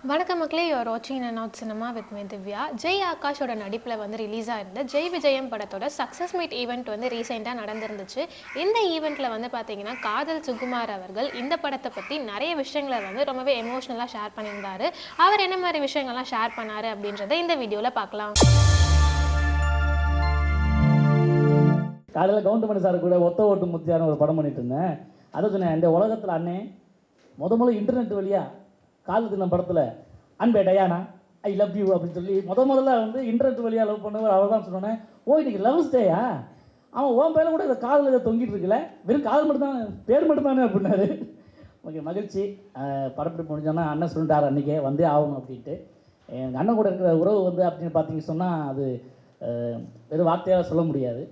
வணக்கம் மக்களே, யூஆர் வாட்சிங் and out cinema with me Divya. Jai ஆகாஷோட நடிப்பில் ரிலீஸாக இருந்த ஜெய் விஜயம் படத்தோட சக்ஸஸ் மீட் ஈவெண்ட் ரீசெண்டாக நடந்திருந்துச்சு. இந்த ஈவெண்ட்டில் பார்த்தீங்கன்னா காதல் சுகுமார் அவர்கள் இந்த படத்தை பற்றி நிறைய விஷயங்களை ரொம்பவே எமோஷ்னலாக ஷேர் பண்ணியிருந்தாரு. அவர் என்ன மாதிரி விஷயங்கள்லாம் ஷேர் பண்ணார் அப்படின்றத இந்த வீடியோவில் பார்க்கலாம். காலையில் கவுண்டமணி சார் கூட ஒத்த ஓட்டு முத்தியான ஒரு படம் பண்ணிட்டு இருந்தேன். அதை சொன்னேன், இந்த உலகத்தில் அண்ணே முதல்ல இன்டர்நெட் வழியாக கால் தின படத்தில் அன்பே டயானா ஐ லவ் யூ அப்படின்னு சொல்லி முதல்ல இன்டர்நெட் வழியாக லவ் பண்ணவர் அவர் தான் சொன்னேன். ஓ இன்னைக்கு லவ்ஸ் டேயா, அவன் ஓன் பேரில் கூட இந்த காதில் இதை தொங்கிட்டு இருக்குல்ல, வெறும் காதல் மட்டும்தான் பேர் மட்டும்தானே அப்படின்னாரு. ஓகே, மகிழ்ச்சி. படப்பிடிப்பு முடிஞ்சோன்னா அண்ணன் சொல்லிட்டார் அன்றைக்கே வந்தே ஆகணும் அப்படின்ட்டு. எங்கள் அண்ணன் கூட இருக்கிற உறவு அப்படின்னு பார்த்தீங்க சொன்னால் அது வெறும் வார்த்தையாக சொல்ல முடியாது,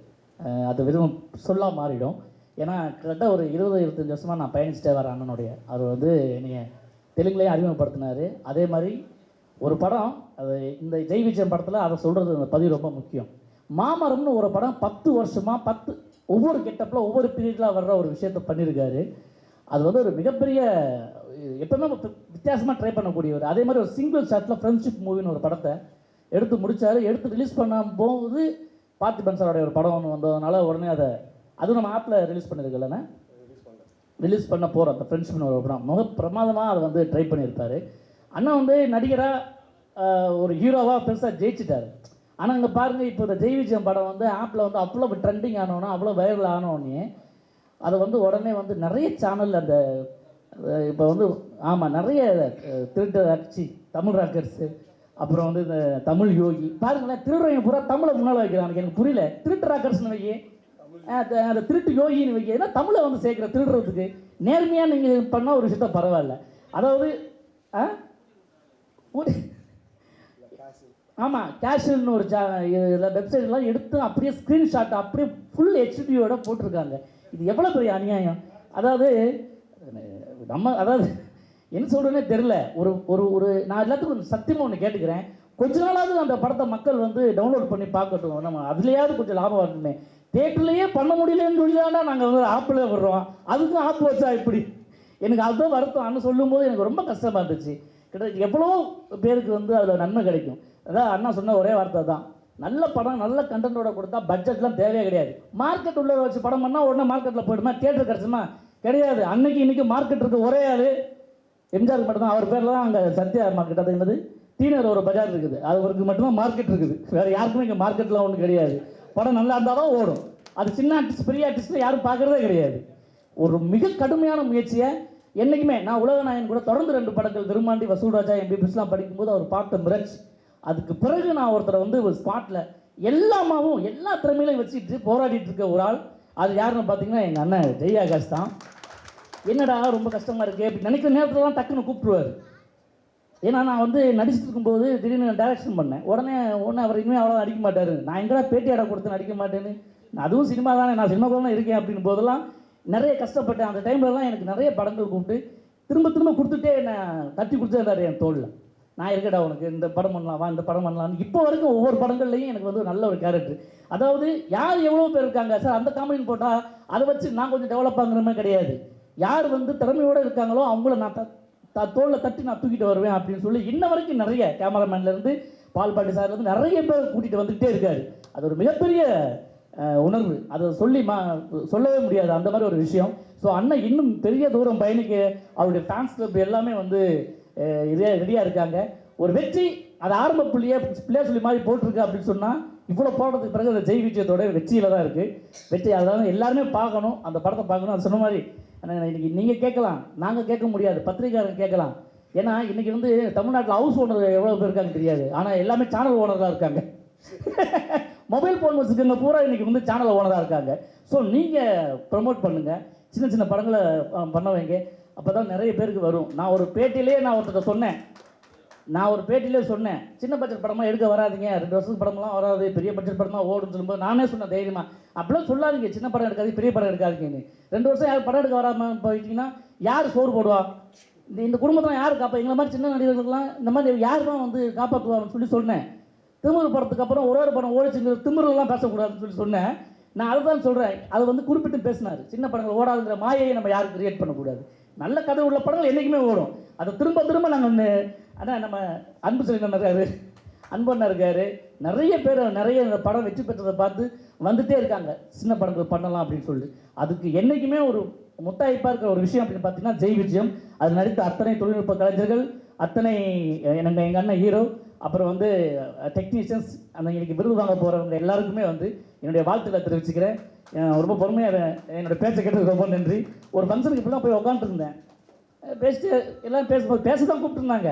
அது வெறும் சொல்லாக மாறிடும். ஏன்னா கிட்டத்தட்ட ஒரு 20-25 வருஷமாக நான் பயணிச்சுட்டே வரேன் அண்ணனுடைய. அவர் நீங்கள் தெலுங்குலேயே அறிமுகப்படுத்தினார். அதே மாதிரி ஒரு படம், அது இந்த ஜெய் விஜயம் படத்தில் அதை சொல்கிறது அந்த பதிவு ரொம்ப முக்கியம். மாமரம்னு ஒரு படம் 10 வருஷமாக ஒவ்வொரு கெட்டப்பில் ஒவ்வொரு பீரியடில் வர்ற ஒரு விஷயத்த பண்ணியிருக்காரு. அது ஒரு மிகப்பெரிய எப்பவுமே வித்தியாசமாக ட்ரை பண்ணக்கூடியவர். அதே மாதிரி ஒரு சிங்கிள் ஷாட்டில் ஃப்ரெண்ட்ஷிப் மூவின்னு ஒரு படத்தை எடுத்து முடித்தார். எடுத்து ரிலீஸ் பண்ண போது பார்த்திபன் சாரோடைய ஒரு படம் ஒன்று வந்ததுனால உடனே அதுவும் நம்ம ஆப்பில் ரிலீஸ் பண்ணியிருக்கலண்ணே, ரிலீஸ் பண்ண போகிற அந்த ஃப்ரெண்ட்ஷிப்னு ஒரு படம் மிக பிரமாதமாக அதை ட்ரை பண்ணியிருப்பார். அண்ணன் நடிகராக ஒரு ஹீரோவாக பெருசாக ஜெயிச்சிட்டார். ஆனால் இங்கே பாருங்கள், இப்போ இந்த ஜெய் விஜயம் படம் ஆப்பில் அவ்வளோ ட்ரெண்டிங் ஆனோன்னா, அவ்வளோ வைரல் ஆனோடனே அதை உடனே நிறைய சேனல் அந்த இப்போ ஆமாம் நிறைய திருட்டு ராக்கர்ஸி, தமிழ் ராக்கர்ஸு, அப்புறம் இந்த தமிழ் யோகி பாருங்களேன், திருடுறவங்க பூரா தமிழை முன்னால் வைக்கிறாங்க. எனக்கு புரியல, திருட்டு ராக்கர்ஸ்னு வைக்க அந்த திருட்டு யோகின்னு வைக்க, ஏன்னா தமிழை சேர்க்குற திருடுறதுக்கு நேர்மையாக நீங்கள் பண்ணால் ஒரு விஷயத்த பரவாயில்ல. அதாவது ஆமாம் கேஷுவல்னு ஒரு வெப்சைட்லாம் எடுத்து அப்படியே ஸ்க்ரீன்ஷாட் அப்படியே ஃபுல் ஹெச்டியோட போட்டிருக்காங்க. இது எவ்வளோ பெரிய அநியாயம். அதாவது என்ன சொல்கிறேன்னே தெரில. ஒரு நான் எல்லாத்துக்கும் சத்தியமாக ஒன்று கேட்டுக்கிறேன், கொஞ்ச நாளாவது அந்த படத்தை மக்கள் டவுன்லோட் பண்ணி பார்க்கட்டும், நம்ம அதுலேயாவது கொஞ்சம் லாபம் வரணுமே. தேட்டர்லேயே பண்ண முடியலன்னு சொல்லிதாண்டா நாங்கள் ஆப்பில் விடுறோம், அதுக்கும் ஆப் வச்சா இப்படி. எனக்கு அதுதான் வருத்தம். அண்ணன் சொல்லும்போது எனக்கு ரொம்ப கஷ்டமாக இருந்துச்சு. கிட்ட எவ்வளோ பேருக்கு அதில் நன்மை கிடைக்கும். அதான் அண்ணா சொன்ன ஒரே வார்த்தை தான், நல்ல படம் நல்ல கண்டென்ட்டோட கொடுத்தா பட்ஜெட்லாம் தேவையே கிடையாது. மார்க்கெட் உள்ள வச்சு படம் பண்ணால் உடனே மார்க்கெட்டில் போயிடுமா, தேட்டர் கிடச்சுமா, கிடையாது. இன்றைக்கி மார்க்கெட் இருக்குது ஒரே ஆள் எம்ஜிஆர் மட்டும் தான். அவர் பேரில் தான் அங்கே சத்யா மார்க்கெட், அது என்னது டீனர் ஒரு பஜார் இருக்குது, அவருக்கு மட்டும்தான் மார்க்கெட் இருக்குது. வேறு யாருக்குமே இங்கே மார்க்கெட்லாம் ஒன்றும் கிடையாது. படம் நல்லா இருந்தால் தான் ஓடும். அது சின்ன ஆர்டிஸ்ட் பெரிய ஆர்டிஸ்ட் யாரும் பார்க்குறதே கிடையாது. ஒரு மிக கடுமையான முயற்சியை என்றைக்குமே நான் உலகநாயகன் கூட தொடர்ந்து 2 படங்கள் விரும்மாண்டி வசூல்ராஜா எம்பிபிஎஸ்லாம் படிக்கும்போது அவர் பார்த்த மிரட்சி. அதுக்கு பிறகு நான் ஒருத்தரை ஒரு ஸ்பாட்டில் எல்லா திறமையிலையும் வச்சுட்டு போராடிட்டு இருக்க ஒரு ஆள், அது யாருன்னு பார்த்தீங்கன்னா எங்கள் அண்ணன் ஜெய் ஆகாஷ் தான். என்னடா ரொம்ப கஷ்டமாக இருக்குது அப்படி நினைக்கிற நேரத்துலலாம் டக்குன்னு கூப்பிட்டுருவார். ஏன்னா நான் நடிச்சுட்டு இருக்கும்போது திடீர்னு டைரக்ஷன் பண்ணேன். உடனே அவர் இனிமேல் அவ்வளோ நடிக்க மாட்டார், நான் எங்கடா பேட்டி இடம் கொடுத்து நடிக்க மாட்டேன்னு, அதுவும் சினிமா தானே, நான் சினிமாக்குள்ள தான் இருக்கேன் அப்படின்னு போதெல்லாம் நிறைய கஷ்டப்பட்டேன். அந்த டைம்லலாம் எனக்கு நிறைய படங்கள் கூப்பிட்டு திரும்ப கொடுத்துட்டே என்னை தட்டி கொடுத்துருந்தாரு என் தோளில். நான் இருக்கடா உனக்கு இந்த படம் பண்ணலாமா, இந்த படம் பண்ணலாம்னு. இப்போ வரைக்கும் ஒவ்வொரு படங்கள்லையும் எனக்கு நல்ல ஒரு கேரக்டர். அதாவது யார் எவ்வளோ பேர் இருக்காங்க சார், அந்த காமெடின்னு போட்டால் அதை வச்சு நான் கொஞ்சம் டெவலப் ஆகுற மாதிரி கிடையாது. யார் திறமையோடு இருக்காங்களோ அவங்கள நான் தோளில் தட்டி நான் தூக்கிட்டு வருவேன் அப்படின்னு சொல்லி இன்ன வரைக்கும் நிறைய கேமராமேன்லேருந்து பால்பாண்டி சார்லேருந்து நிறைய பேர் கூட்டிகிட்டு வந்துக்கிட்டே இருக்காரு. அது ஒரு மிகப்பெரிய உணர்வு, அதை சொல்லவே முடியாது, அந்த மாதிரி ஒரு விஷயம். ஸோ அண்ணன் இன்னும் பெரிய தூரம் பயணிக்க அவருடைய ஃபேன்ஸ் கிளப் எல்லாமே ரெடியாக இருக்காங்க. ஒரு வெற்றி அது ஆரம்ப பிள்ளையா சொல்லி மாதிரி போட்டிருக்கு அப்படின்னு சொன்னால் இவ்வளோ போடுறதுக்கு பிறகு அந்த ஜெய் விஜயத்தோட வெற்றியில் தான் இருக்குது. வெற்றி அதனால எல்லாருமே பார்க்கணும், அந்த படத்தை பார்க்கணும். அது சொன்ன மாதிரி இன்றைக்கி நீங்கள் கேட்கலாம், நாங்கள் கேட்க முடியாது, பத்திரிக்கையாளர் கேட்கலாம். ஏன்னா இன்றைக்கி தமிழ்நாட்டில் ஹவுஸ் ஓனர் எவ்வளோ பேர் இருக்காங்க தெரியாது, ஆனால் எல்லாமே சேனல் ஓனராக இருக்காங்க. மொபைல் ஃபோன் வச்சுக்கோங்க பூரா இன்றைக்கி சேனல் ஓனராக இருக்காங்க. ஸோ நீங்கள் ப்ரமோட் பண்ணுங்கள், சின்ன படங்களை பண்ண வைங்க, அப்போ தான் நிறைய பேருக்கு வரும். நான் ஒரு பேட்டியிலே சொன்னேன், சின்ன பட்ஜெட் படமாக எடுக்க வராதிங்க, 2 வருஷத்துக்கு படமெல்லாம் வராது, பெரிய பட்ஜெட் படமாக ஓடுன்னு சொல்லும்போது நானே சொன்னேன் தைரியமாக, அப்படிலாம் சொல்லாதீங்க, சின்ன படம் எடுக்காது பெரிய படம் எடுக்காதீங்கன்னு. 2 வருஷம் யார் படம் எடுக்க வராமல் போயிட்டீங்கன்னா யார் சோறு போடுவா, இந்த குடும்பத்தில் யார் காப்பா, எங்களை மாதிரி சின்ன நடிகர்களுக்கெல்லாம் இந்த மாதிரி யார் தான் காப்பாற்றுவாங்கன்னு சொன்னேன். திமிரு படத்துக்கு அப்புறம் ஒரு படம் ஓடிச்சுங்கிற திமிரெல்லாம் பேசக்கூடாதுன்னு சொன்னேன். நான் அதை தான் சொல்கிறேன். அது குறிப்பிட்டு பேசினார், சின்ன படங்கள் ஓடாதுங்கிற மாயையை நம்ம யாரும் கிரியேட் பண்ணக்கூடாது. நல்ல கதை உள்ள படங்கள் என்றைக்குமே ஓடும். அதை திரும்ப திரும்ப நாங்கள் அதான் நம்ம அன்பு செல்வன் இருக்காரு, அன்பண்ணா இருக்காரு, நிறைய பேர் நிறைய இந்த படம் வெற்றி பெற்றதை பார்த்து வந்துட்டே இருக்காங்க, சின்ன படங்கள் பண்ணலாம் அப்படின்னு சொல்லி. அதுக்கு என்றைக்குமே ஒரு முத்தாய்ப்பாக இருக்கிற ஒரு விஷயம் அப்படின்னு பார்த்தீங்கன்னா ஜெய் விஜயம். அது நடித்த அத்தனை தொழில்நுட்ப கலைஞர்கள், அத்தனை எங்கள் அண்ணன் ஹீரோ, அப்புறம் வந்து டெக்னீஷியன்ஸ், அந்த இன்னைக்கு விருது வாங்க போகிறவங்க எல்லாருக்குமே வந்து என்னுடைய வாழ்த்துக்களை தெரிவிச்சுக்கிறேன். ரொம்ப பொறுமையாக என்னோடய பேச்சை கேட்டதுக்கு ரொம்ப நன்றி. ஒரு ஃபங்க்ஷனுக்கு இப்படி தான் போய் உட்காந்துருந்தேன், பேசிட்டு எல்லாம் பேச தான் கூப்பிட்டுருந்தாங்க.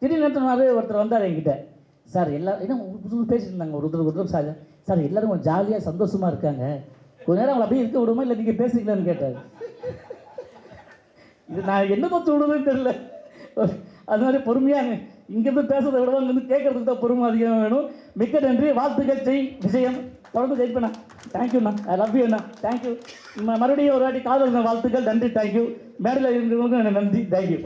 திடீர்னு நேரத்தினாரு ஒருத்தர் வந்தார் என்கிட்ட, சார் எல்லோரும் என்ன புதுசு பேசிட்டு இருந்தாங்க ஒருத்தர் சார், சார் எல்லோரும் கொஞ்சம் ஜாலியாக சந்தோஷமாக இருக்காங்க, கொஞ்ச நேரம் அவங்களை அப்படியே இருக்க விடுமா இல்லை நீங்கள் பேசுறீங்களான்னு கேட்டார். இது நான் என்ன தோற்று விடுதுன்னு தெரியல. அது மாதிரி பொறுமையாக இங்கேருந்து பேசுறதை விட அங்கேருந்து கேட்கறதுக்கு தான் பொறுமை அதிகமாக வேணும். மிக்க நன்றி, வாழ்த்துக்கள் ஜெய் விஜயம், தொடர்ந்து ஜெயிப்பேண்ணா. தேங்க்யூண்ணா, I love you Anna, thank you. மறுபடியும் ஒரு வாட்டி காதல் வாழ்த்துக்கள், நன்றி, தேங்க்யூ. மேடையில் இருக்கிறவங்களுக்கும் எனக்கு நன்றி, தேங்க்யூ.